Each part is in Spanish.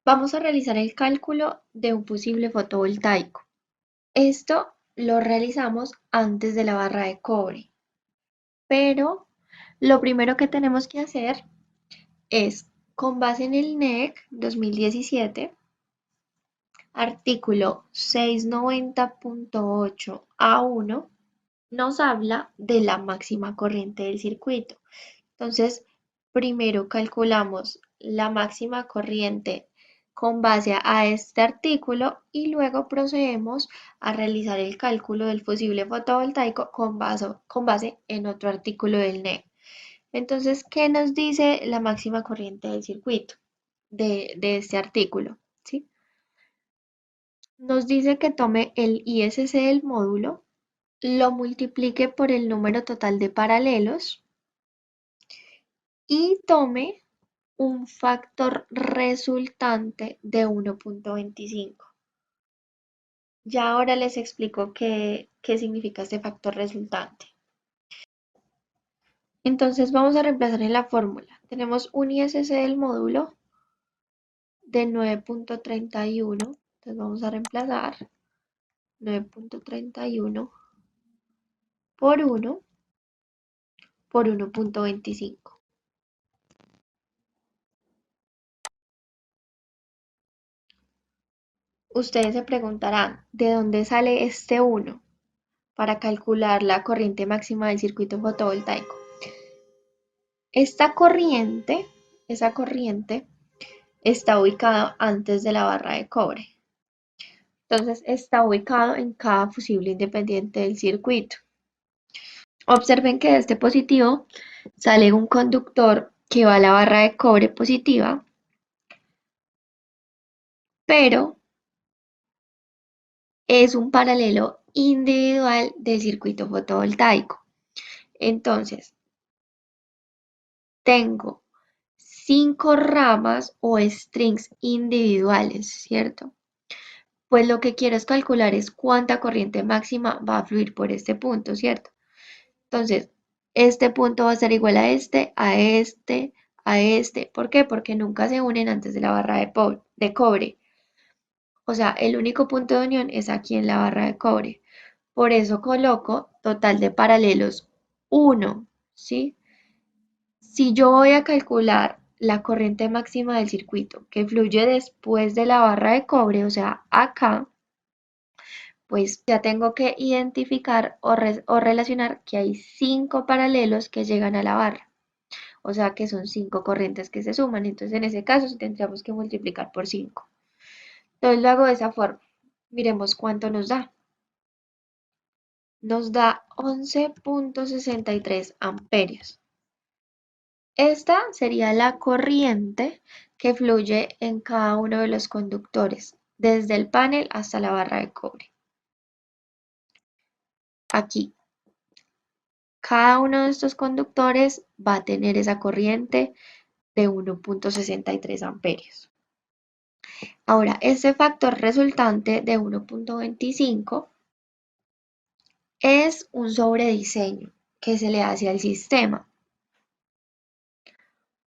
Vamos a realizar el cálculo de un fusible fotovoltaico. Esto lo realizamos antes de la barra de cobre, pero lo primero que tenemos que hacer es, con base en el NEC 2017, artículo 690.8 A1, nos habla de la máxima corriente del circuito. Entonces, primero calculamos la máxima corriente con base a este artículo y luego procedemos a realizar el cálculo del fusible fotovoltaico con base en otro artículo del NEC. Entonces, ¿qué nos dice la máxima corriente del circuito de este artículo? ¿Sí? Nos dice que tome el ISC del módulo, lo multiplique por el número total de paralelos y tome un factor resultante de 1.25. Ya ahora les explico qué significa este factor resultante. Entonces vamos a reemplazar en la fórmula. Tenemos un ISC del módulo de 9.31. Entonces vamos a reemplazar 9.31 por 1 por 1.25. Ustedes se preguntarán, ¿de dónde sale este 1 para calcular la corriente máxima del circuito fotovoltaico? Esa corriente está ubicada antes de la barra de cobre. Entonces está ubicado en cada fusible independiente del circuito. Observen que de este positivo sale un conductor que va a la barra de cobre positiva, pero es un paralelo individual del circuito fotovoltaico. Entonces, tengo 5 ramas o strings individuales, ¿cierto? Pues lo que quiero es calcular es cuánta corriente máxima va a fluir por este punto, ¿cierto? Entonces, este punto va a ser igual a este, a este, a este. ¿Por qué? Porque nunca se unen antes de la barra de cobre. O sea, el único punto de unión es aquí en la barra de cobre. Por eso coloco total de paralelos 1, ¿sí? Si yo voy a calcular la corriente máxima del circuito que fluye después de la barra de cobre, o sea, acá, pues ya tengo que identificar o relacionar que hay 5 paralelos que llegan a la barra. O sea que son 5 corrientes que se suman. Entonces en ese caso sí tendríamos que multiplicar por 5. Entonces lo hago de esa forma. Miremos cuánto nos da. Nos da 11.63 amperios. Esta sería la corriente que fluye en cada uno de los conductores, desde el panel hasta la barra de cobre. Aquí, cada uno de estos conductores va a tener esa corriente de 1.63 amperios. Ahora, este factor resultante de 1.25 es un sobrediseño que se le hace al sistema.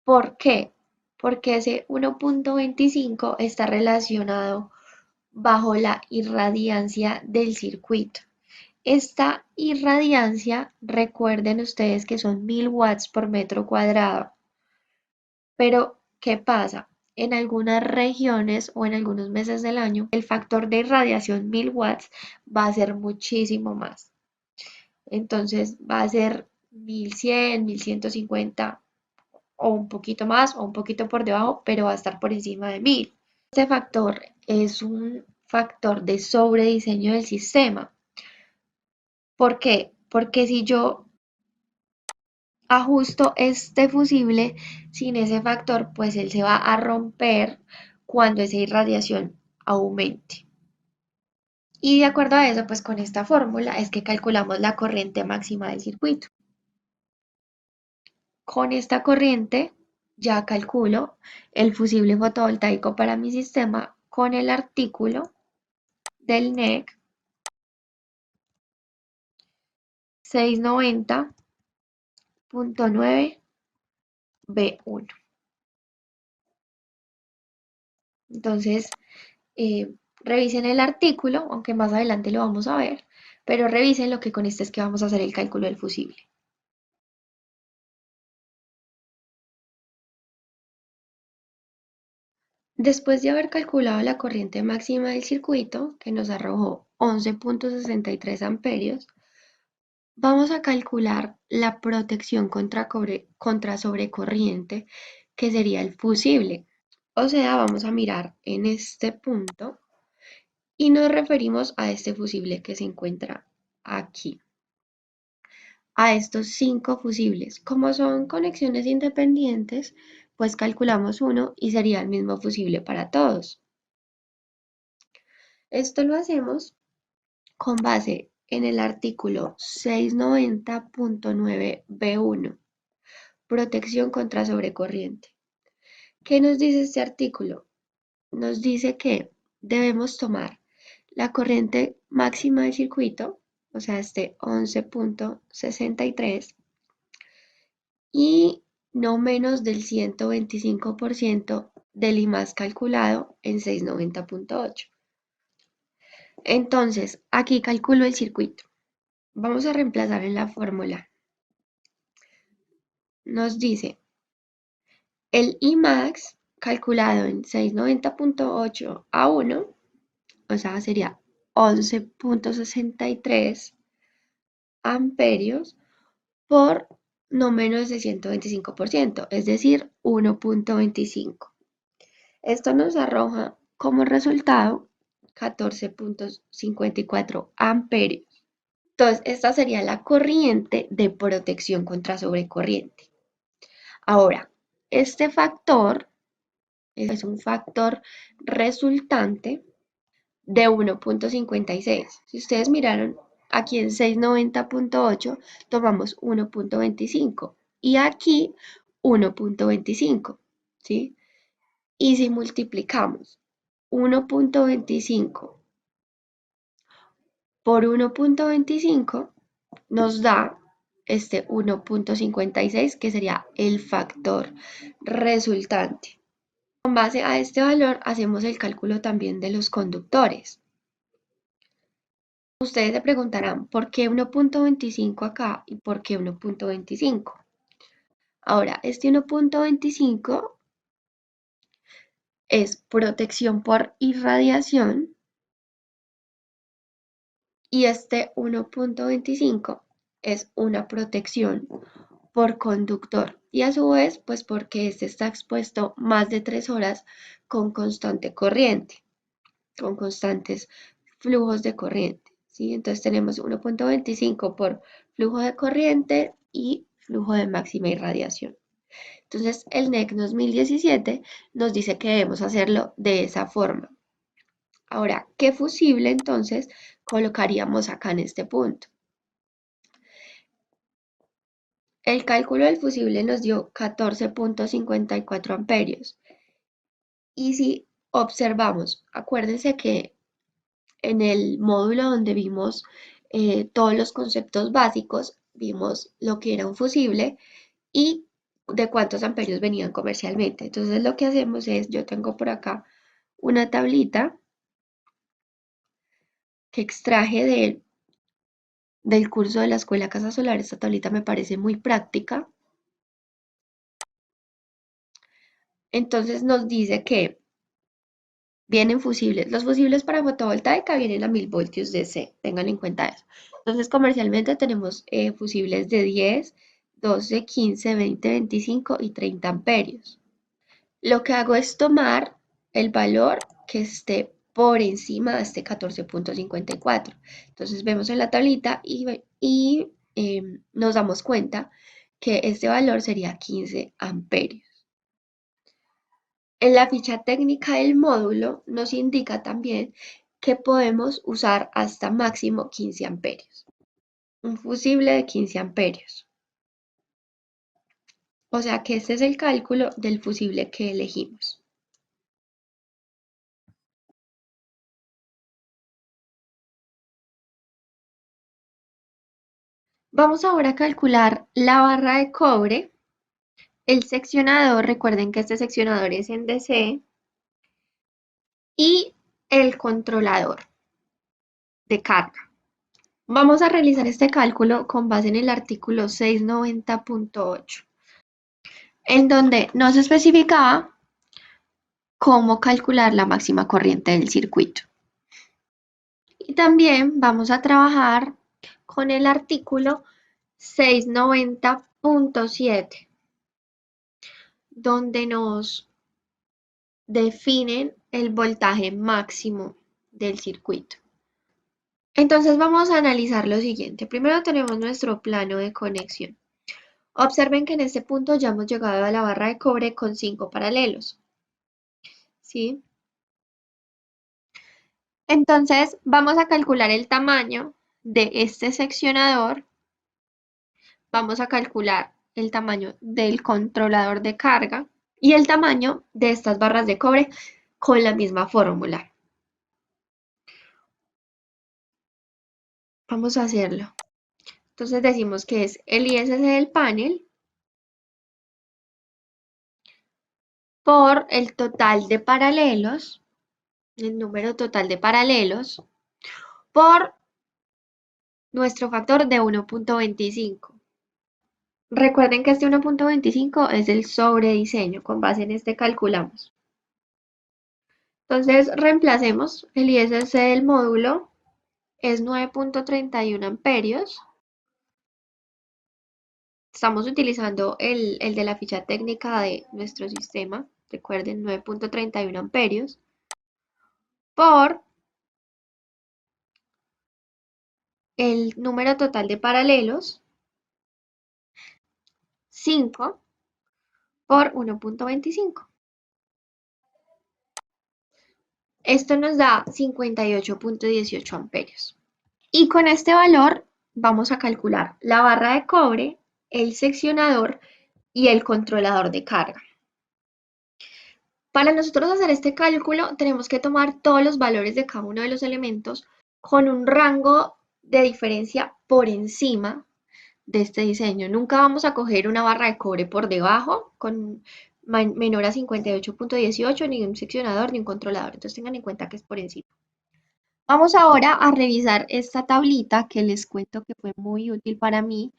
¿Por qué? Porque ese 1.25 está relacionado bajo la irradiancia del circuito. Esta irradiancia, recuerden ustedes que son 1000 watts por metro cuadrado. Pero, ¿qué pasa? En algunas regiones o en algunos meses del año, el factor de irradiación 1000 watts va a ser muchísimo más. Entonces va a ser 1100, 1150 o un poquito más o un poquito por debajo, pero va a estar por encima de 1000. Este factor es un factor de sobrediseño del sistema. ¿Por qué? Porque si yo ajusto este fusible sin ese factor, pues él se va a romper cuando esa irradiación aumente. Y de acuerdo a eso, pues con esta fórmula es que calculamos la corriente máxima del circuito. Con esta corriente ya calculo el fusible fotovoltaico para mi sistema con el artículo del NEC 690.9 B1. Entonces, revisen el artículo, aunque más adelante lo vamos a ver, pero revisen lo que con este es que vamos a hacer el cálculo del fusible. Después de haber calculado la corriente máxima del circuito, que nos arrojó 11.63 amperios, vamos a calcular la protección contra sobrecorriente, que sería el fusible. O sea, vamos a mirar en este punto y nos referimos a este fusible que se encuentra aquí. A estos 5 fusibles. Como son conexiones independientes, pues calculamos uno y sería el mismo fusible para todos. Esto lo hacemos con base en el artículo 690.9b1, protección contra sobrecorriente. ¿Qué nos dice este artículo? Nos dice que debemos tomar la corriente máxima del circuito, o sea, este 11.63, y no menos del 125% del IMAX calculado en 690.8. Entonces, aquí calculo el circuito. Vamos a reemplazar en la fórmula. Nos dice el IMAX calculado en 690.8 a 1, o sea, sería 11.63 amperios por no menos de 125%, es decir, 1.25. Esto nos arroja como resultado 14.54 amperios. Entonces, esta sería la corriente de protección contra sobrecorriente. Ahora, este factor es un factor resultante de 1.56. Si ustedes miraron aquí en 690.8, tomamos 1.25 y aquí 1.25, ¿sí? Y si multiplicamos 1.25 por 1.25, nos da este 1.56, que sería el factor resultante. Con base a este valor hacemos el cálculo también de los conductores. Ustedes se preguntarán, ¿por qué 1.25 acá y por qué 1.25? Ahora, este 1.25 es protección por irradiación y este 1.25 es una protección por conductor y a su vez, pues porque este está expuesto más de 3 horas con constante corriente, con constantes flujos de corriente, ¿sí? Entonces tenemos 1.25 por flujo de corriente y flujo de máxima irradiación. Entonces el NEC 2017 nos dice que debemos hacerlo de esa forma. Ahora, ¿qué fusible entonces colocaríamos acá en este punto? El cálculo del fusible nos dio 14.54 amperios. Y si observamos, acuérdense que en el módulo donde vimos todos los conceptos básicos, vimos lo que era un fusible y de cuántos amperios venían comercialmente. Entonces lo que hacemos es, yo tengo por acá una tablita que extraje del curso de la Escuela Casa Solar. Esta tablita me parece muy práctica. Entonces nos dice que vienen fusibles. Los fusibles para fotovoltaica vienen a 1000 voltios DC, tengan en cuenta eso. Entonces, comercialmente tenemos fusibles de 10, 12, 15, 20, 25 y 30 amperios. Lo que hago es tomar el valor que esté por encima de este 14.54. Entonces, vemos en la tablita y nos damos cuenta que este valor sería 15 amperios. En la ficha técnica del módulo nos indica también que podemos usar hasta máximo 15 amperios. Un fusible de 15 amperios. O sea que este es el cálculo del fusible que elegimos. Vamos ahora a calcular la barra de cobre. El seccionador, recuerden que este seccionador es en DC. y el controlador de carga. Vamos a realizar este cálculo con base en el artículo 690.8, en donde nos especificaba cómo calcular la máxima corriente del circuito. Y también vamos a trabajar con el artículo 690.7, donde nos definen el voltaje máximo del circuito. Entonces vamos a analizar lo siguiente. Primero tenemos nuestro plano de conexión. Observen que en este punto ya hemos llegado a la barra de cobre con 5 paralelos, ¿sí? Entonces vamos a calcular el tamaño de este seccionador. Vamos a calcular el tamaño del controlador de carga y el tamaño de estas barras de cobre con la misma fórmula. Vamos a hacerlo. Entonces decimos que es el ISC del panel por el total de paralelos, el número total de paralelos, por nuestro factor de 1.25. Recuerden que este 1.25 es el sobrediseño, con base en este calculamos. Entonces reemplacemos el ISC del módulo, es 9.31 amperios. Estamos utilizando el de la ficha técnica de nuestro sistema, recuerden 9.31 amperios, por el número total de paralelos, 5 por 1.25. Esto nos da 58.18 amperios. Y con este valor vamos a calcular la barra de cobre, el seccionador y el controlador de carga. Para nosotros hacer este cálculo tenemos que tomar todos los valores de cada uno de los elementos con un rango de diferencia por encima de este diseño. Nunca vamos a coger una barra de cobre por debajo con menor a 58.18, ni un seccionador ni un controlador. Entonces tengan en cuenta que es por encima. Vamos ahora a revisar esta tablita que les cuento que fue muy útil para mí.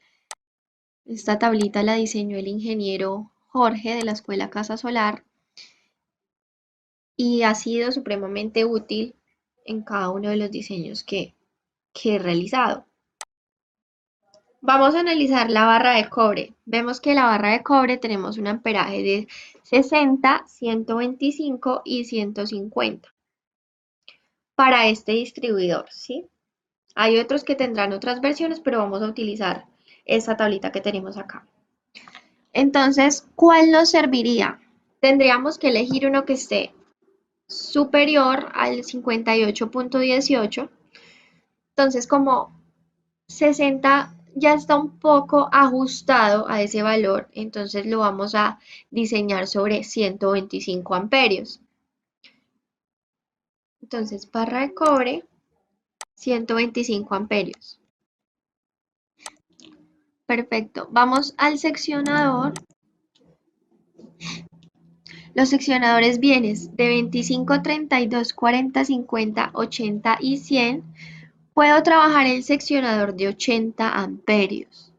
Esta tablita la diseñó el ingeniero Jorge de la Escuela Casa Solar y ha sido supremamente útil en cada uno de los diseños que he realizado. Vamos a analizar la barra de cobre. Vemos que la barra de cobre tenemos un amperaje de 60, 125 y 150 para este distribuidor, ¿sí? Hay otros que tendrán otras versiones, pero vamos a utilizar esta tablita que tenemos acá. Entonces, ¿cuál nos serviría? Tendríamos que elegir uno que esté superior al 58.18. Entonces, como 60 ya está un poco ajustado a ese valor, entonces lo vamos a diseñar sobre 125 amperios. Entonces, barra de cobre, 125 amperios. Perfecto. Vamos al seccionador. Los seccionadores vienen de 25, 32, 40, 50, 80 y 100. Puedo trabajar el seccionador de 80 amperios.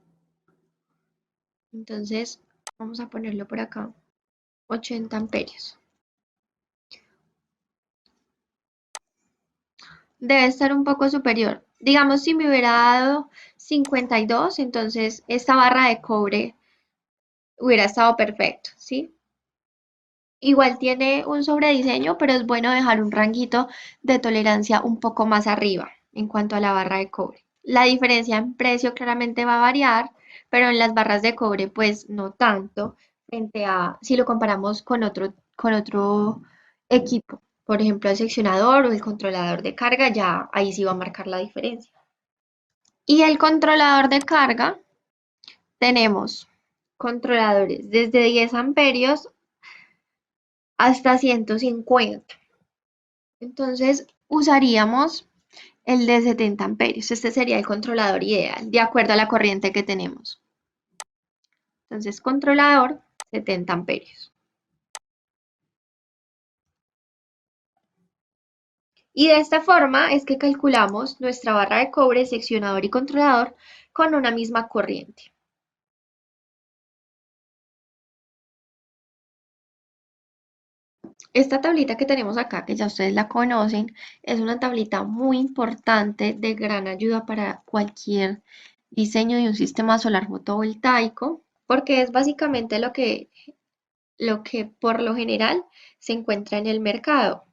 Entonces, vamos a ponerlo por acá. 80 amperios. Debe estar un poco superior. Digamos, si me hubiera dado 52, entonces esta barra de cobre hubiera estado perfecto, ¿sí? Igual tiene un sobrediseño, pero es bueno dejar un ranguito de tolerancia un poco más arriba en cuanto a la barra de cobre. La diferencia en precio claramente va a variar, pero en las barras de cobre pues no tanto frente a si lo comparamos con otro equipo. Por ejemplo, el seccionador o el controlador de carga, ya ahí sí va a marcar la diferencia. Y el controlador de carga, tenemos controladores desde 10 amperios hasta 150. Entonces usaríamos el de 70 amperios. Este sería el controlador ideal, de acuerdo a la corriente que tenemos. Entonces, controlador, 70 amperios. Y de esta forma es que calculamos nuestra barra de cobre, seccionador y controlador con una misma corriente. Esta tablita que tenemos acá, que ya ustedes la conocen, es una tablita muy importante, de gran ayuda para cualquier diseño de un sistema solar fotovoltaico, porque es básicamente lo que por lo general se encuentra en el mercado.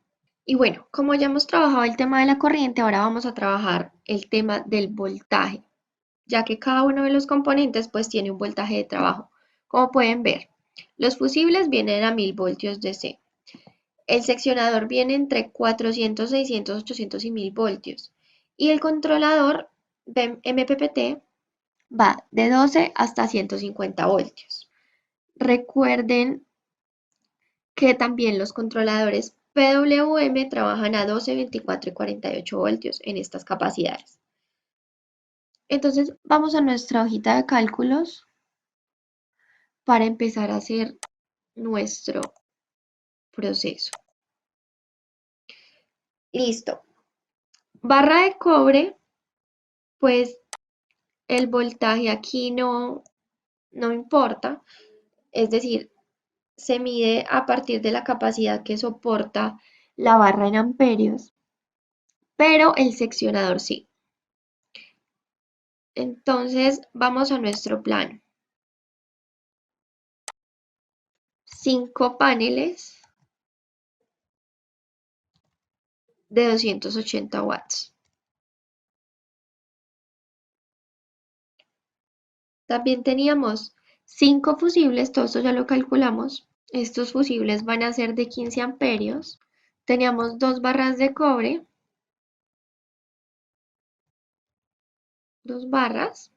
Y bueno, como ya hemos trabajado el tema de la corriente, ahora vamos a trabajar el tema del voltaje, ya que cada uno de los componentes pues tiene un voltaje de trabajo. Como pueden ver, los fusibles vienen a 1000 voltios DC. El seccionador viene entre 400, 600, 800 y 1000 voltios. Y el controlador de MPPT va de 12 hasta 150 voltios. Recuerden que también los controladores PWM trabajan a 12, 24 y 48 voltios en estas capacidades. Entonces vamos a nuestra hojita de cálculos para empezar a hacer nuestro proceso. Listo. Barra de cobre, pues el voltaje aquí no importa, es decir, se mide a partir de la capacidad que soporta la barra en amperios, pero el seccionador sí. Entonces vamos a nuestro plano. 5 paneles de 280 watts. También teníamos 5 fusibles, todo esto ya lo calculamos. Estos fusibles van a ser de 15 amperios. Teníamos 2 barras de cobre, 2 barras,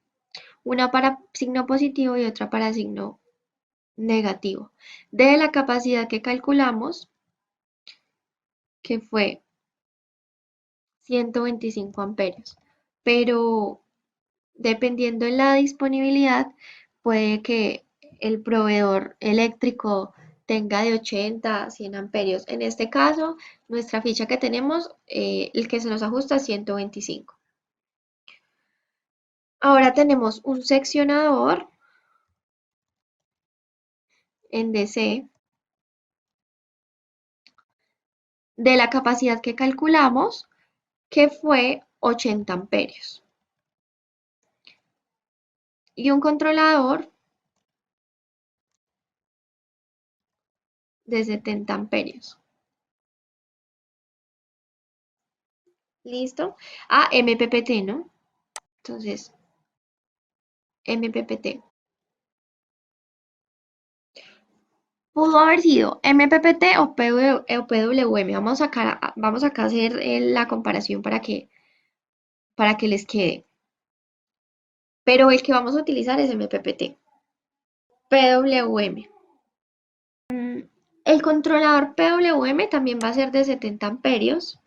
una para signo positivo y otra para signo negativo. De la capacidad que calculamos, que fue 125 amperios. Pero dependiendo de la disponibilidad, puede que el proveedor eléctrico tenga de 80 a 100 amperios. En este caso, nuestra ficha que tenemos, el que se nos ajusta es 125. Ahora tenemos un seccionador en DC de la capacidad que calculamos, que fue 80 amperios. Y un controlador de 70 amperios. ¿Listo? MPPT, ¿no? Entonces, MPPT. Pudo haber sido MPPT o PWM. Vamos acá a hacer la comparación para que les quede. Pero el que vamos a utilizar es MPPT. PWM. El controlador PWM también va a ser de 70 amperios.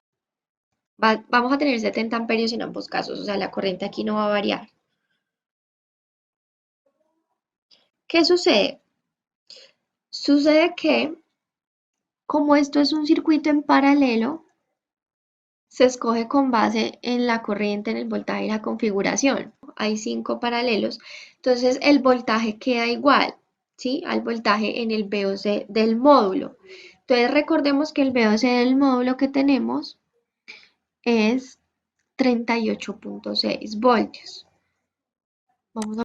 Vamos a tener 70 amperios en ambos casos, o sea, la corriente aquí no va a variar. ¿Qué sucede? Sucede que, como esto es un circuito en paralelo, se escoge con base en la corriente, en el voltaje y la configuración. Hay 5 paralelos, entonces el voltaje queda igual, ¿sí? Al voltaje en el VOC del módulo. Entonces recordemos que el VOC del módulo que tenemos es 38.6 voltios. Vamos a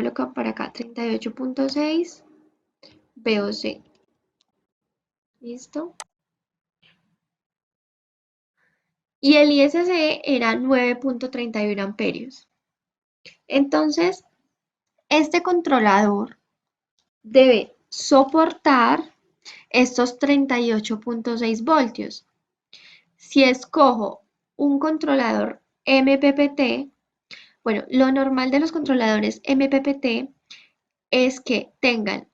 acá para acá, 38.6 VOC. ¿Listo? Y el ISC era 9.31 amperios. Entonces, este controlador debe soportar estos 38.6 voltios. Si escojo un controlador MPPT, bueno, lo normal de los controladores MPPT es que tengan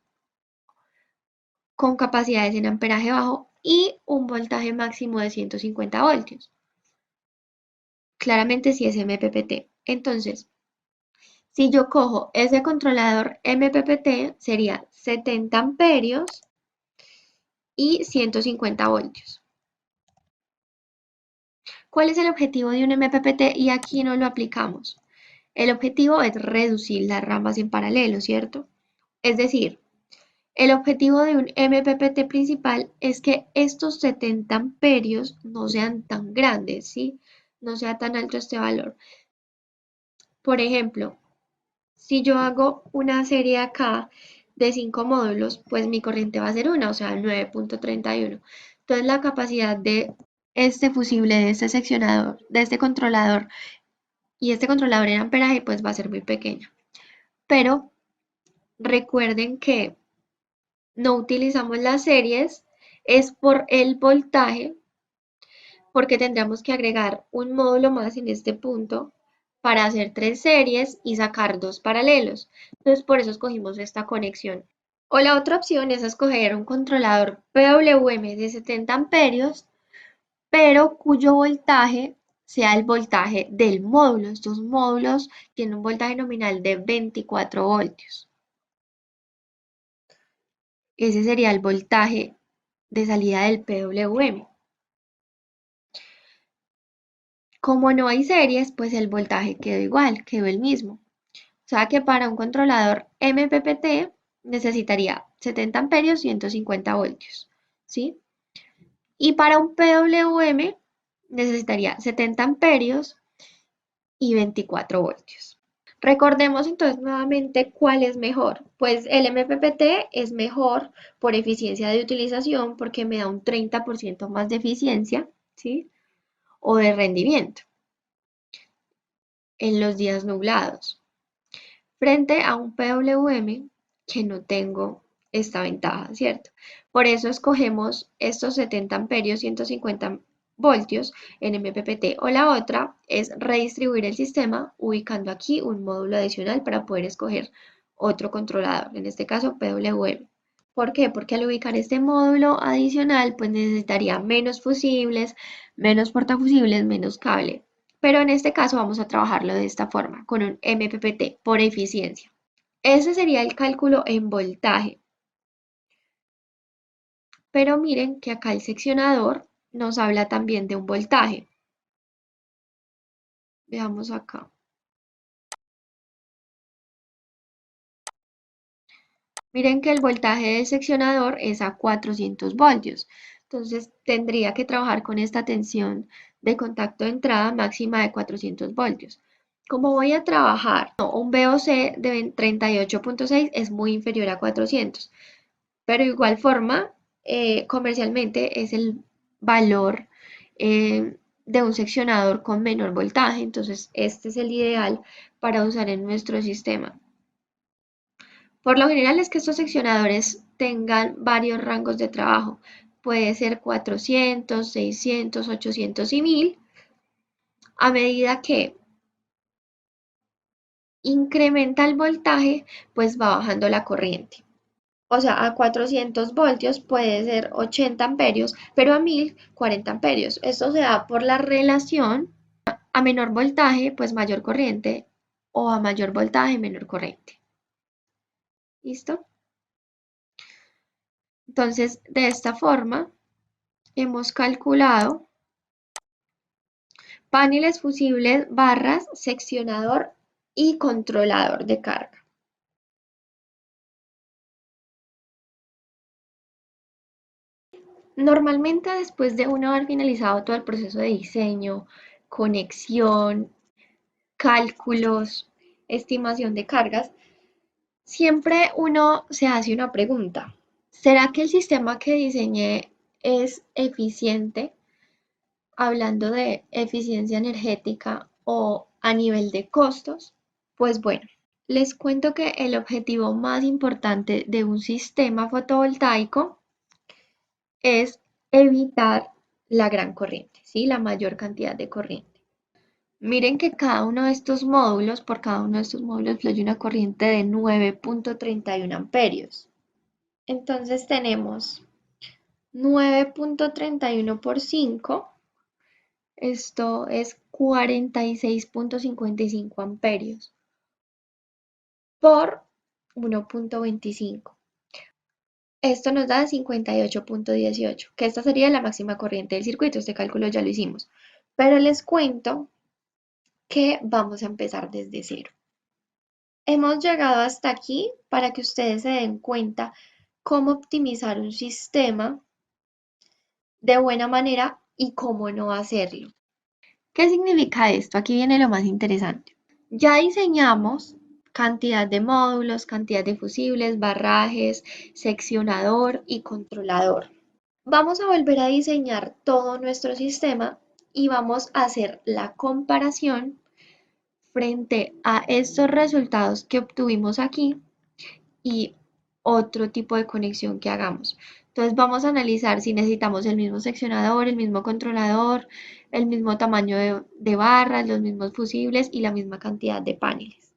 con capacidades en amperaje bajo y un voltaje máximo de 150 voltios. Claramente si es MPPT. Entonces, si yo cojo ese controlador MPPT, sería 70 amperios y 150 voltios. ¿Cuál es el objetivo de un MPPT? Y aquí no lo aplicamos. El objetivo es reducir las ramas en paralelo, ¿cierto? Es decir, el objetivo de un MPPT principal es que estos 70 amperios no sean tan grandes, ¿sí? No sea tan alto este valor. Por ejemplo, si yo hago una serie acá de 5 módulos, pues mi corriente va a ser una, o sea, 9.31. Entonces la capacidad de este fusible, de este seccionador, de este controlador y este controlador en amperaje, pues va a ser muy pequeño. Pero recuerden que no utilizamos las series, es por el voltaje, porque tendríamos que agregar un módulo más en este punto para hacer 3 series y sacar 2 paralelos. Entonces, por eso escogimos esta conexión. O la otra opción es escoger un controlador PWM de 70 amperios, pero cuyo voltaje sea el voltaje del módulo. Estos módulos tienen un voltaje nominal de 24 voltios. Ese sería el voltaje de salida del PWM. Como no hay series, pues el voltaje quedó igual, quedó el mismo. O sea que para un controlador MPPT necesitaría 70 amperios, 150 voltios, ¿sí? Y para un PWM necesitaría 70 amperios y 24 voltios. Recordemos entonces nuevamente cuál es mejor. Pues el MPPT es mejor por eficiencia de utilización porque me da un 30% más de eficiencia, ¿sí? O de rendimiento en los días nublados, frente a un PWM que no tengo esta ventaja, ¿cierto? Por eso escogemos estos 70 amperios, 150 voltios en MPPT, o la otra es redistribuir el sistema ubicando aquí un módulo adicional para poder escoger otro controlador, en este caso PWM. ¿Por qué? Porque al ubicar este módulo adicional, pues necesitaría menos fusibles, menos portafusibles, menos cable. Pero en este caso vamos a trabajarlo de esta forma, con un MPPT por eficiencia. Ese sería el cálculo en voltaje. Pero miren que acá el seccionador nos habla también de un voltaje. Veamos acá. Miren que el voltaje del seccionador es a 400 voltios. Entonces tendría que trabajar con esta tensión de contacto de entrada máxima de 400 voltios. Como voy a trabajar, un VOC de 38.6 es muy inferior a 400, pero de igual forma, comercialmente es el valor de un seccionador con menor voltaje, entonces este es el ideal para usar en nuestro sistema. Por lo general es que estos seccionadores tengan varios rangos de trabajo. Puede ser 400, 600, 800 y 1000. A medida que incrementa el voltaje, pues va bajando la corriente. O sea, a 400 voltios puede ser 80 amperios, pero a 1000, 40 amperios. Esto se da por la relación a menor voltaje, pues mayor corriente, o a mayor voltaje, menor corriente. ¿Listo? Entonces, de esta forma, hemos calculado paneles fusibles, barras, seccionador y controlador de carga. Normalmente después de uno haber finalizado todo el proceso de diseño, conexión, cálculos, estimación de cargas, siempre uno se hace una pregunta. ¿Será que el sistema que diseñé es eficiente? Hablando de eficiencia energética o a nivel de costos. Pues bueno, les cuento que el objetivo más importante de un sistema fotovoltaico es evitar la gran corriente, ¿sí? La mayor cantidad de corriente. Miren que cada uno de estos módulos, por cada uno de estos módulos fluye una corriente de 9.31 amperios. Entonces tenemos 9.31 por 5, esto es 46.55 amperios por 1.25. Esto nos da 58.18, que esta sería la máxima corriente del circuito. Este cálculo ya lo hicimos. Pero les cuento que vamos a empezar desde cero. Hemos llegado hasta aquí para que ustedes se den cuenta cómo optimizar un sistema de buena manera y cómo no hacerlo. ¿Qué significa esto? Aquí viene lo más interesante. Ya diseñamos cantidad de módulos, cantidad de fusibles, barrajes, seccionador y controlador. Vamos a volver a diseñar todo nuestro sistema y vamos a hacer la comparación frente a estos resultados que obtuvimos aquí y otro tipo de conexión que hagamos. Entonces vamos a analizar si necesitamos el mismo seccionador, el mismo controlador, el mismo tamaño de barras, los mismos fusibles y la misma cantidad de paneles.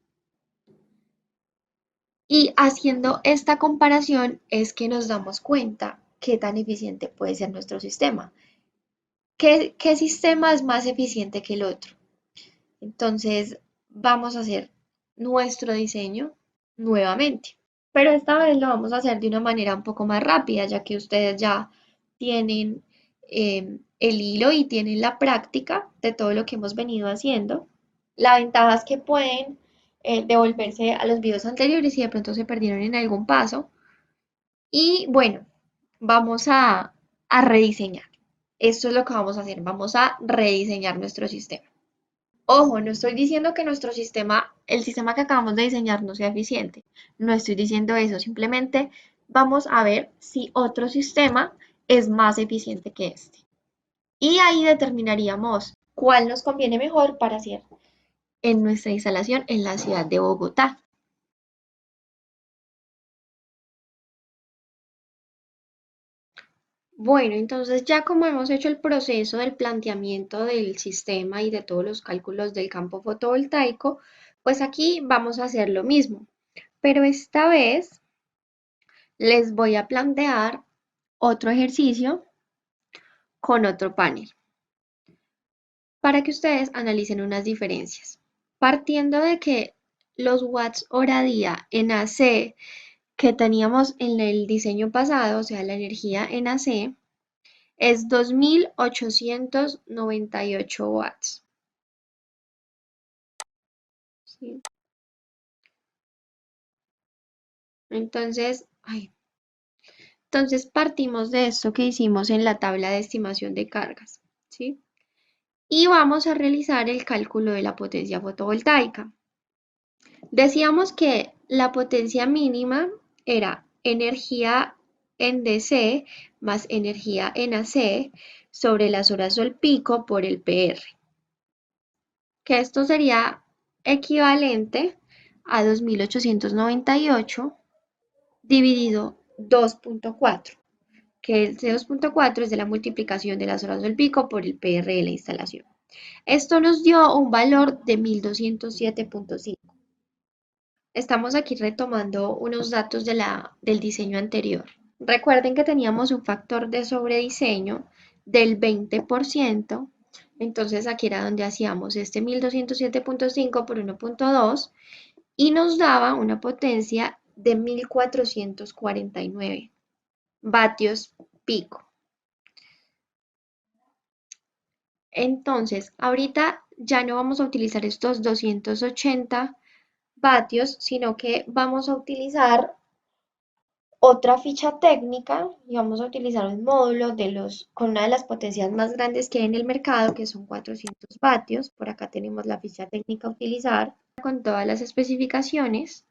Y haciendo esta comparación es que nos damos cuenta qué tan eficiente puede ser nuestro sistema. ¿Qué sistema es más eficiente que el otro? Entonces vamos a hacer nuestro diseño nuevamente. Pero esta vez lo vamos a hacer de una manera un poco más rápida, ya que ustedes ya tienen el hilo y tienen la práctica de todo lo que hemos venido haciendo. La ventaja es que pueden devolverse a los videos anteriores si de pronto se perdieron en algún paso. Y bueno, vamos a rediseñar. Esto es lo que vamos a hacer. Vamos a rediseñar nuestro sistema. Ojo, no estoy diciendo que nuestro sistema, el sistema que acabamos de diseñar no sea eficiente. No estoy diciendo eso. Simplemente vamos a ver si otro sistema es más eficiente que este. Y ahí determinaríamos cuál nos conviene mejor para hacer en nuestra instalación en la ciudad de Bogotá. Bueno, entonces ya como hemos hecho el proceso del planteamiento del sistema y de todos los cálculos del campo fotovoltaico, pues aquí vamos a hacer lo mismo. Pero esta vez les voy a plantear otro ejercicio con otro panel para que ustedes analicen unas diferencias. Partiendo de que los watts hora día en AC que teníamos en el diseño pasado, o sea, la energía en AC, es 2898 watts. ¿Sí? Entonces, entonces partimos de esto que hicimos en la tabla de estimación de cargas. ¿Sí? Y vamos a realizar el cálculo de la potencia fotovoltaica. Decíamos que la potencia mínima era energía en DC más energía en AC sobre las horas sol pico por el PR, que esto sería equivalente a 2898 dividido 2.4, que el C2.4 es de la multiplicación de las horas del pico por el PR de la instalación. Esto nos dio un valor de 1207.5. Estamos aquí retomando unos datos del diseño anterior. Recuerden que teníamos un factor de sobrediseño del 20%, entonces aquí era donde hacíamos este 1207.5 por 1.2 y nos daba una potencia de 1449 vatios pico. Entonces, ahorita ya no vamos a utilizar estos 280 vatios, sino que vamos a utilizar otra ficha técnica y vamos a utilizar un módulo con una de las potencias más grandes que hay en el mercado, que son 400 vatios. Por acá tenemos la ficha técnica a utilizar con todas las especificaciones.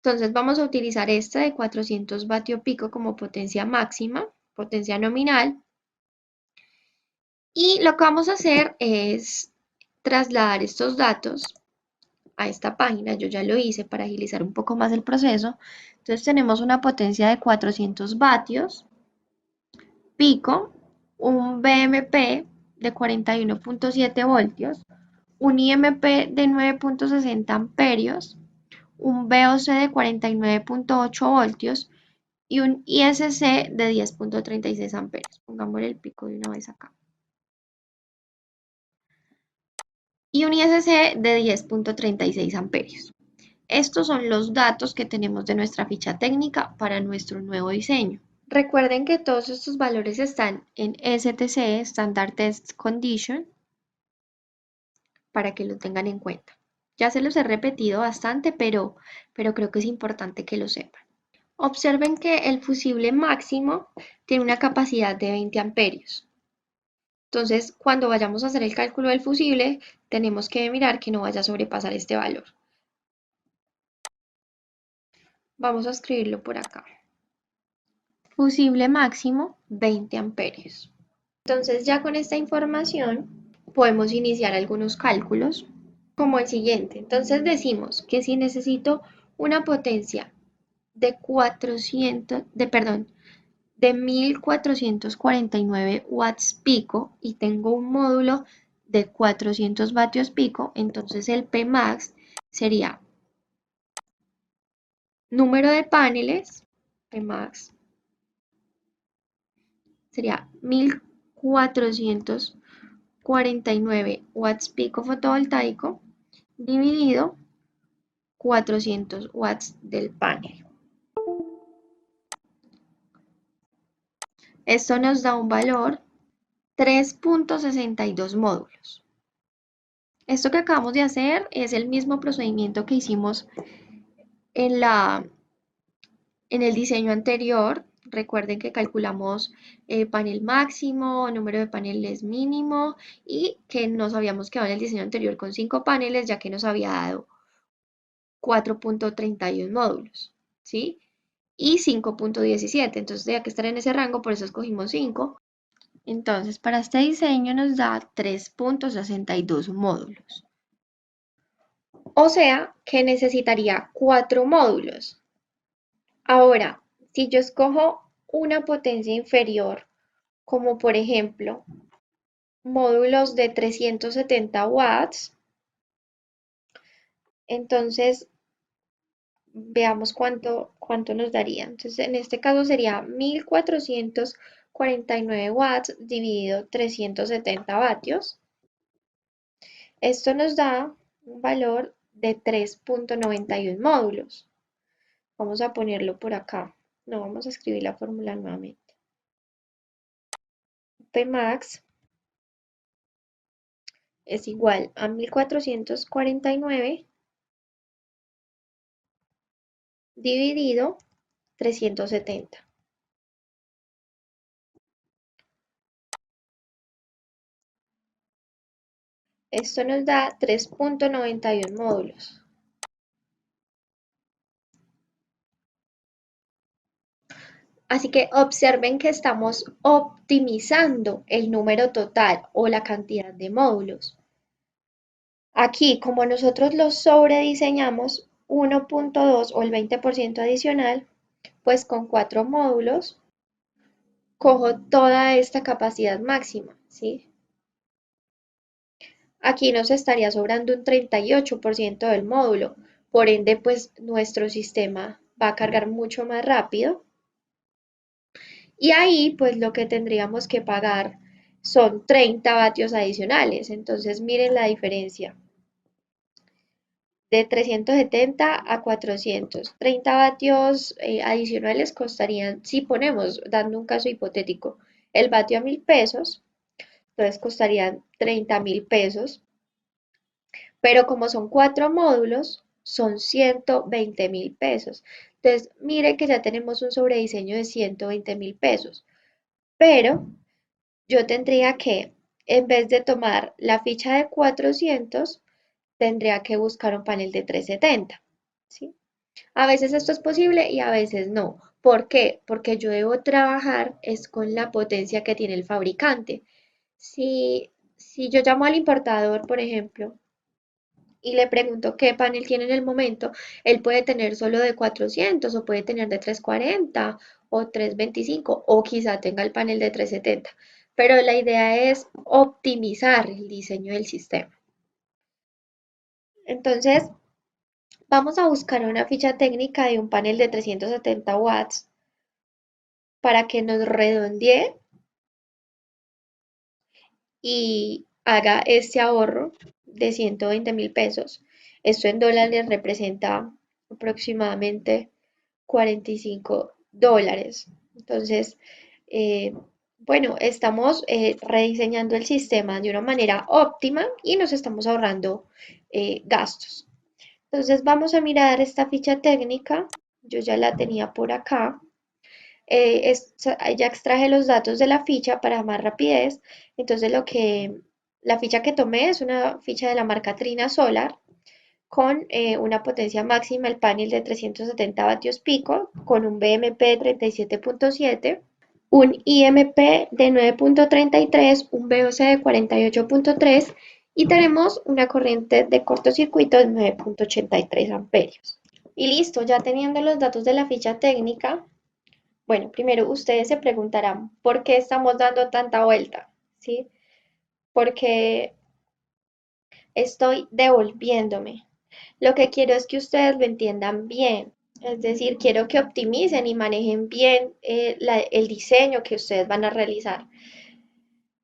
Entonces vamos a utilizar esta de 400 vatio pico como potencia máxima, potencia nominal. Y lo que vamos a hacer es trasladar estos datos a esta página. Yo ya lo hice para agilizar un poco más el proceso. Entonces tenemos una potencia de 400 vatios pico, un BMP de 41.7 voltios, un IMP de 9.60 amperios, un VOC de 49.8 voltios y un ISC de 10.36 amperios. Pongámosle el pico de una vez acá. Y un ISC de 10.36 amperios. Estos son los datos que tenemos de nuestra ficha técnica para nuestro nuevo diseño. Recuerden que todos estos valores están en STC, Standard Test Condition, para que lo tengan en cuenta. Ya se los he repetido bastante, pero creo que es importante que lo sepan. Observen que el fusible máximo tiene una capacidad de 20 amperios. Entonces, cuando vayamos a hacer el cálculo del fusible, tenemos que mirar que no vaya a sobrepasar este valor. Vamos a escribirlo por acá. Fusible máximo, 20 amperios. Entonces, ya con esta información, podemos iniciar algunos cálculos como el siguiente. Entonces, decimos que si necesito una potencia de 1449 watts pico y tengo un módulo de 400 vatios pico, entonces el Pmax sería número de paneles, Pmax sería 1449 watts pico fotovoltaico dividido 400 watts del panel. Esto nos da un valor 3.62 módulos. Esto que acabamos de hacer es el mismo procedimiento que hicimos en el diseño anterior. Recuerden que calculamos panel máximo, número de paneles mínimo y que nos habíamos quedado en el diseño anterior con 5 paneles ya que nos había dado 4.31 módulos, ¿sí? Y 5.17, entonces tenía que estar en ese rango, por eso escogimos 5. Entonces, para este diseño nos da 3.62 módulos. O sea, que necesitaría 4 módulos. Ahora, si yo escojo una potencia inferior, como por ejemplo módulos de 370 watts, entonces veamos cuánto nos daría. Entonces, en este caso sería 1449 watts dividido 370 vatios. Esto nos da un valor de 3.91 módulos. Vamos a ponerlo por acá. No, vamos a escribir la fórmula nuevamente. Pmax es igual a 1449 dividido 370. Esto nos da 3.91 módulos. Así que observen que estamos optimizando el número total o la cantidad de módulos. Aquí, como nosotros los sobrediseñamos 1.2 o el 20% adicional, pues con 4 módulos cojo toda esta capacidad máxima, ¿sí? Aquí nos estaría sobrando un 38% del módulo, por ende, pues nuestro sistema va a cargar mucho más rápido. Y ahí, pues lo que tendríamos que pagar son 30 vatios adicionales. Entonces, miren la diferencia. De 370 a 400. 30 vatios adicionales costarían, si ponemos, dando un caso hipotético, el vatio a 1000 pesos, entonces costarían 30.000 pesos. Pero como son 4 módulos, son 120.000 pesos. Entonces, mire que ya tenemos un sobrediseño de 120.000 pesos. Pero yo tendría que, en vez de tomar la ficha de 400, tendría que buscar un panel de 370, ¿sí? A veces esto es posible y a veces no. ¿Por qué? Porque yo debo trabajar es con la potencia que tiene el fabricante. Si yo llamo al importador, por ejemplo, y le pregunto qué panel tiene en el momento, él puede tener solo de 400 o puede tener de 340 o 325 o quizá tenga el panel de 370. Pero la idea es optimizar el diseño del sistema. Entonces, vamos a buscar una ficha técnica de un panel de 370 watts para que nos redondee y haga este ahorro de 120.000 pesos. Esto en dólares representa aproximadamente $45. Entonces, eh, bueno, estamos rediseñando el sistema de una manera óptima y nos estamos ahorrando gastos. Entonces vamos a mirar esta ficha técnica. Yo ya la tenía por acá. Ya extraje los datos de la ficha para más rapidez. Entonces la ficha que tomé es una ficha de la marca Trina Solar con una potencia máxima el panel de 370 vatios pico, con un BMP de 37.7, un IMP de 9.33, un VOC de 48.3 y tenemos una corriente de cortocircuito de 9.83 amperios. Y listo, ya teniendo los datos de la ficha técnica, bueno, primero ustedes se preguntarán, ¿por qué estamos dando tanta vuelta? ¿Sí? Porque estoy devolviéndome. Lo que quiero es que ustedes lo entiendan bien. Es decir, quiero que optimicen y manejen bien el diseño que ustedes van a realizar.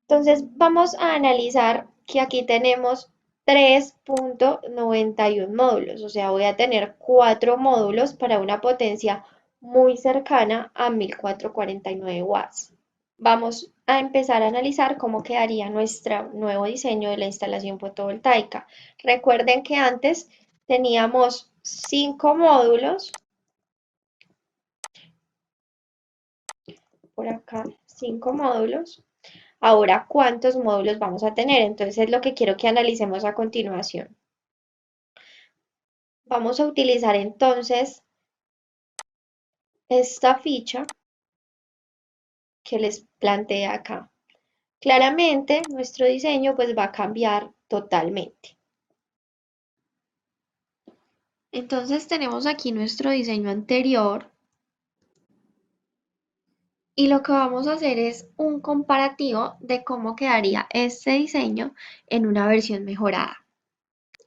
Entonces, vamos a analizar que aquí tenemos 3.91 módulos, o sea, voy a tener 4 módulos para una potencia muy cercana a 1449 watts. Vamos a empezar a analizar cómo quedaría nuestro nuevo diseño de la instalación fotovoltaica. Recuerden que antes teníamos 5 módulos, por acá, 5 módulos. Ahora, ¿cuántos módulos vamos a tener? Entonces, es lo que quiero que analicemos a continuación. Vamos a utilizar entonces esta ficha que les planteé acá. Claramente, nuestro diseño pues va a cambiar totalmente. Entonces, tenemos aquí nuestro diseño anterior y lo que vamos a hacer es un comparativo de cómo quedaría este diseño en una versión mejorada.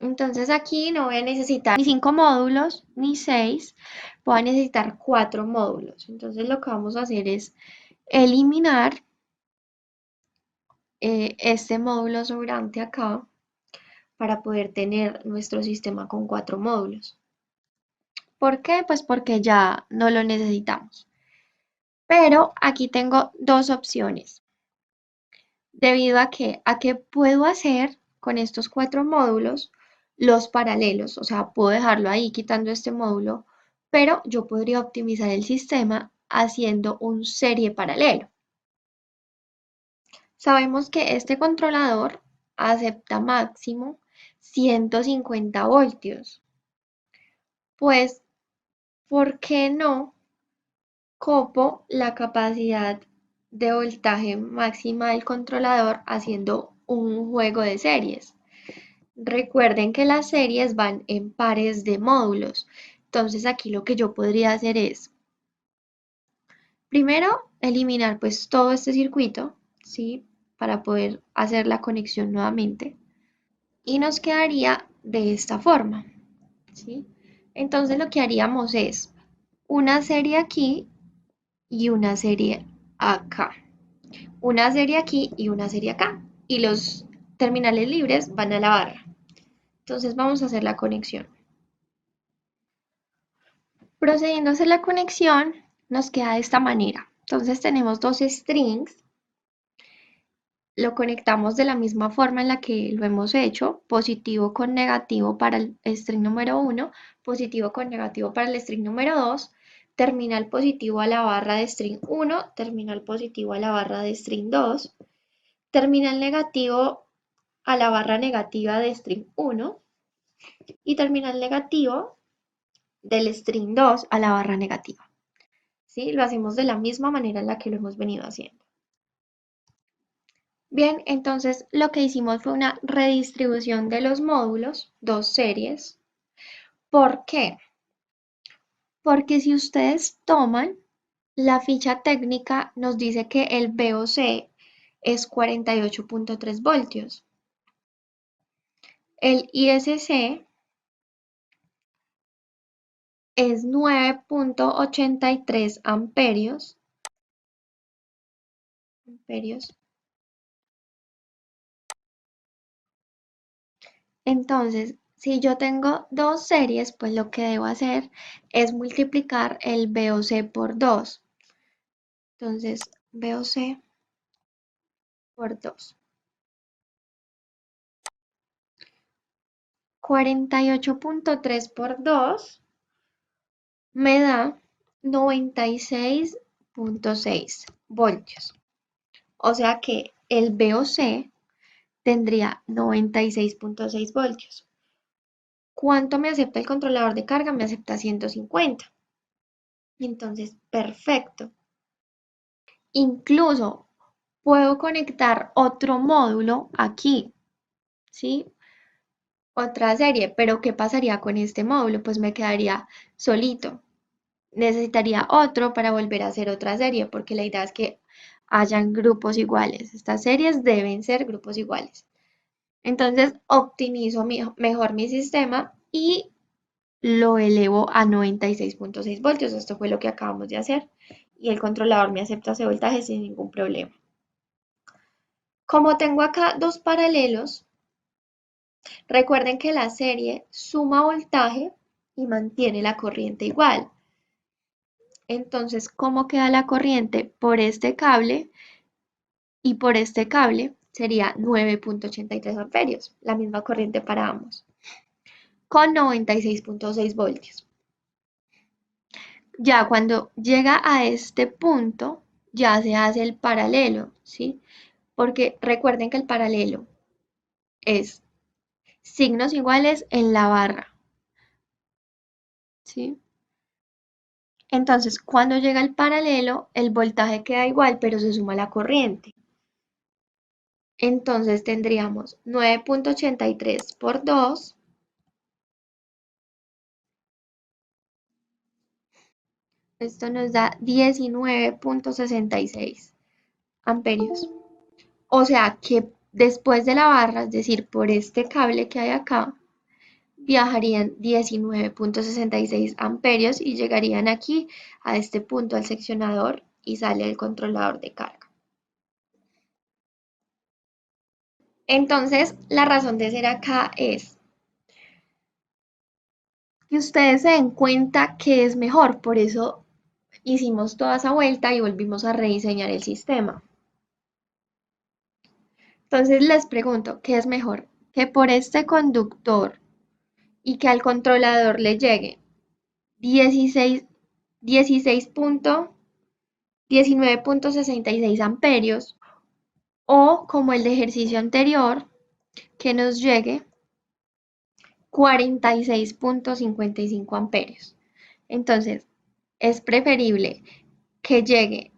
Entonces aquí no voy a necesitar ni 5 módulos ni 6, voy a necesitar 4 módulos. Entonces lo que vamos a hacer es eliminar este módulo sobrante acá para poder tener nuestro sistema con 4 módulos. ¿Por qué? Pues porque ya no lo necesitamos. Pero aquí tengo dos opciones. Debido a que puedo hacer con estos 4 módulos los paralelos, o sea, puedo dejarlo ahí quitando este módulo, pero yo podría optimizar el sistema haciendo un serie paralelo. Sabemos que este controlador acepta máximo 150 voltios. Pues, ¿por qué no copo la capacidad de voltaje máxima del controlador haciendo un juego de series? Recuerden que las series van en pares de módulos. Entonces aquí lo que yo podría hacer es, primero, eliminar pues todo este circuito, ¿sí? Para poder hacer la conexión nuevamente. Y nos quedaría de esta forma, ¿sí? Entonces lo que haríamos es una serie aquí y una serie acá. Una serie aquí y una serie acá. Y los terminales libres van a la barra. Entonces vamos a hacer la conexión. Procediendo a hacer la conexión, nos queda de esta manera. Entonces tenemos dos strings, lo conectamos de la misma forma en la que lo hemos hecho, positivo con negativo para el string número 1, positivo con negativo para el string número 2, terminal positivo a la barra de string 1, terminal positivo a la barra de string 2, terminal negativo a la barra negativa de string 1 y terminal negativo del string 2 a la barra negativa. ¿Sí? Lo hacemos de la misma manera en la que lo hemos venido haciendo. Bien, entonces lo que hicimos fue una redistribución de los módulos, dos series. ¿Por qué? Porque si ustedes toman la ficha técnica, nos dice que el VOC es 48.3 voltios. El ISC es 9.83 amperios. Entonces, Si yo tengo dos series, pues lo que debo hacer es multiplicar el VOC por 2. Entonces, VOC por 2. 48.3 por 2 me da 96.6 voltios. O sea que el VOC tendría 96.6 voltios. ¿Cuánto me acepta el controlador de carga? Me acepta 150. Entonces, perfecto. Incluso puedo conectar otro módulo aquí, ¿sí? Otra serie, pero ¿qué pasaría con este módulo? Pues me quedaría solito. Necesitaría otro para volver a hacer otra serie, porque la idea es que hayan grupos iguales. Estas series deben ser grupos iguales. Entonces, optimizo mejor mi sistema y lo elevo a 96.6 voltios. Esto fue lo que acabamos de hacer. Y el controlador me acepta ese voltaje sin ningún problema. Como tengo acá dos paralelos, recuerden que la serie suma voltaje y mantiene la corriente igual. Entonces, ¿cómo queda la corriente por este cable y por este cable? Sería 9.83 amperios, la misma corriente para ambos, con 96.6 voltios. Ya cuando llega a este punto, ya se hace el paralelo, ¿sí? Porque recuerden que el paralelo es signos iguales en la barra, ¿sí? Entonces, cuando llega el paralelo, el voltaje queda igual, pero se suma la corriente. Entonces tendríamos 9.83 por 2. Esto nos da 19.66 amperios. O sea que después de la barra, es decir, por este cable que hay acá, viajarían 19.66 amperios y llegarían aquí a este punto al seccionador y sale el controlador de carga. Entonces, la razón de ser acá es que ustedes se den cuenta que es mejor, por eso hicimos toda esa vuelta y volvimos a rediseñar el sistema. Entonces les pregunto, ¿qué es mejor? Que por este conductor y que al controlador le llegue 19.66 amperios o como el de ejercicio anterior, que nos llegue 46.55 amperios. Entonces, es preferible que llegue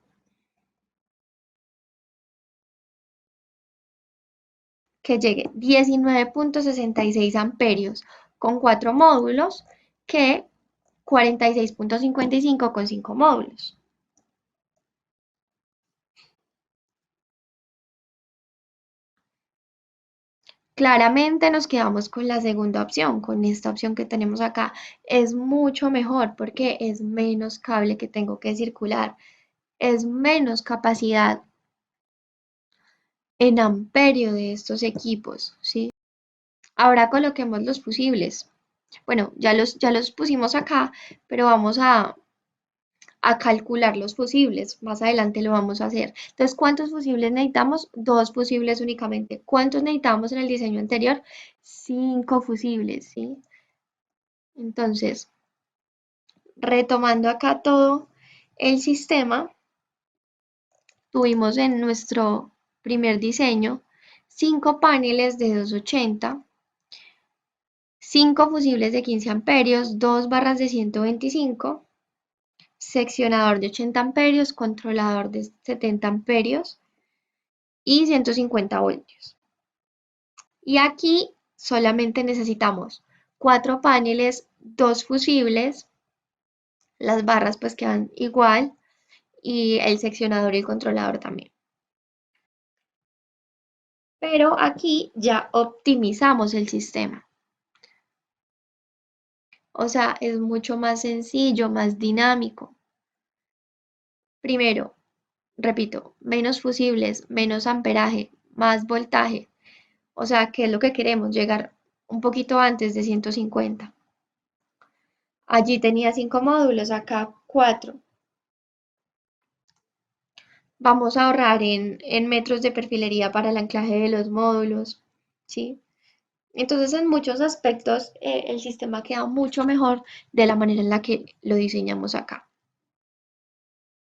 19.66 amperios con 4 módulos que 46.55 con 5 módulos. Claramente nos quedamos con la segunda opción, con esta opción que tenemos acá. Es mucho mejor porque es menos cable que tengo que circular, es menos capacidad en amperio de estos equipos, ¿sí? Ahora coloquemos los fusibles. Bueno, ya los pusimos acá, pero vamos a calcular los fusibles. Más adelante lo vamos a hacer. Entonces, ¿cuántos fusibles necesitamos? Dos fusibles únicamente. ¿Cuántos necesitamos en el diseño anterior? 5 fusibles, ¿sí? Entonces, retomando acá todo el sistema, tuvimos en nuestro primer diseño 5 paneles de 280, 5 fusibles de 15 amperios, 2 barras de 125, seccionador de 80 amperios, controlador de 70 amperios y 150 voltios. Y aquí solamente necesitamos 4 paneles, 2 fusibles, las barras pues quedan igual y el seccionador y el controlador también. Pero aquí ya optimizamos el sistema. O sea, es mucho más sencillo, más dinámico. Primero, repito, menos fusibles, menos amperaje, más voltaje. O sea, ¿qué es lo que queremos? Llegar un poquito antes de 150. Allí tenía 5 módulos, acá 4. Vamos a ahorrar en metros de perfilería para el anclaje de los módulos, ¿sí? Entonces, en muchos aspectos, el sistema queda mucho mejor de la manera en la que lo diseñamos acá.